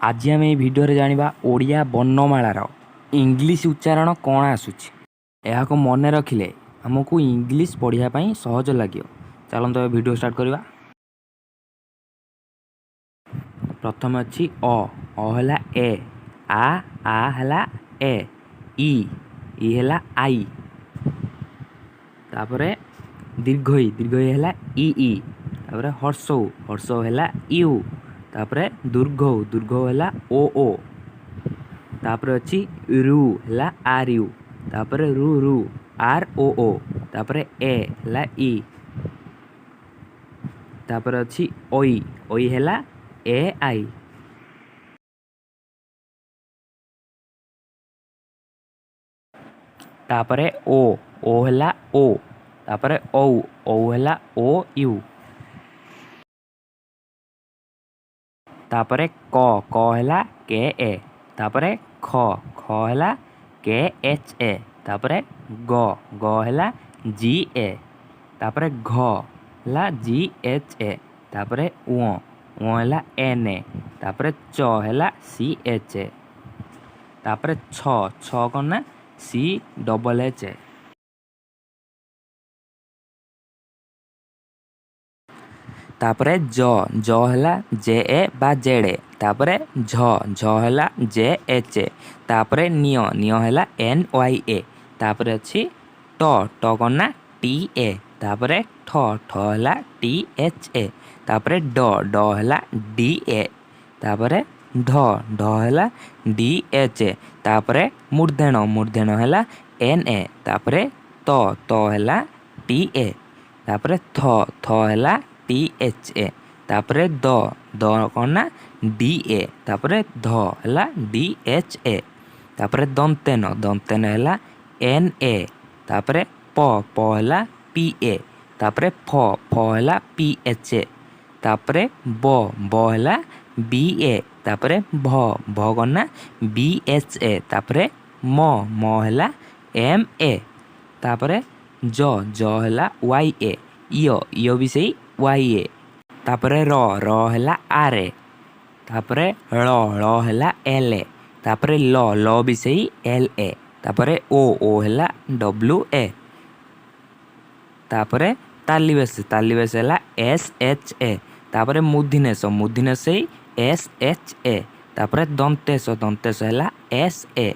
आज आम ये भिडियो जानिबा ओडिया वर्णमालार इंग्लिश उच्चारण कौन आसुची। यह को मन रखिले हमको इंग्लिश पढ़िया पई सहज लगे। चलते तो वीडियो स्टार्ट करवा। प्रथम अच्छी अ हला ए, आ हला ए, ई हला आई, तापरे दीर्घई हला ई, तापरे हर्षौ हला यू, तापरे दुर्घौ हला ओ, तापरे अच्छी रु हला आर यू, तापरे रु आर ओ, तापरे ए हला ई, तापरे अच्छी ओई हला ए आई, तापरे ओ हला ओ, तापरे औ हला ओ यू, तापरे क हला के ए, तापरे ख हला के एच ए, तापरे ग हला जी ए, तापरे घ हला जी एच ए, तापरे उ हला एन ए, तापरे च हला सी एच ए, तापरे छ कना सी डबल एच ए, तापरे ज हला जे ए बा जेड ए, तापरे झ हला जे एच ए, तापरे निय हला एन वाई ए, तापरे अच्छी ट कना टी ए, तापरे ठ हला टी एच ए, तापरे ड हला डी ए, तापरे ढ हला डी एच ए, तापरे मूर्धन हला एन ए, तापरे त हला टी ए, तापरे थ हला टी एच ए, तापरे द कना डी ए, तापरे ध हला डी एच ए, तापरे दंतेन हला एन ए, तापरे प हला पी ए, तापरे फ हला पी एच ए, तापरे ब हला बी ए, तापरे भ कना बी एच ए, तापरे म हला एम ए, तापरे ज हला वाई ए, इयो भी सही वाई ए, तापरे र हला आर ए, तापरे ल हला एल ए, तापरे ल भी सही एल ए, तापरे ओ हला डब्ल्यू ए, तापरे तालिबेस हला एस एच ए, तापरे मूर्धनेश सही एस एच ए, तापरे दंतेश हला एस ए,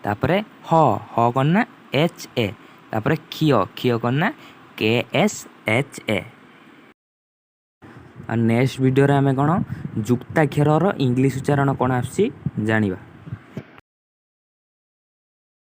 तापरे ह कना एच ए, तापरे क्षीय कना के S H A. Next video रे आमे कोन जुक्ताक्षर इंग्लिश उच्चारण कोन आसी जानिबा।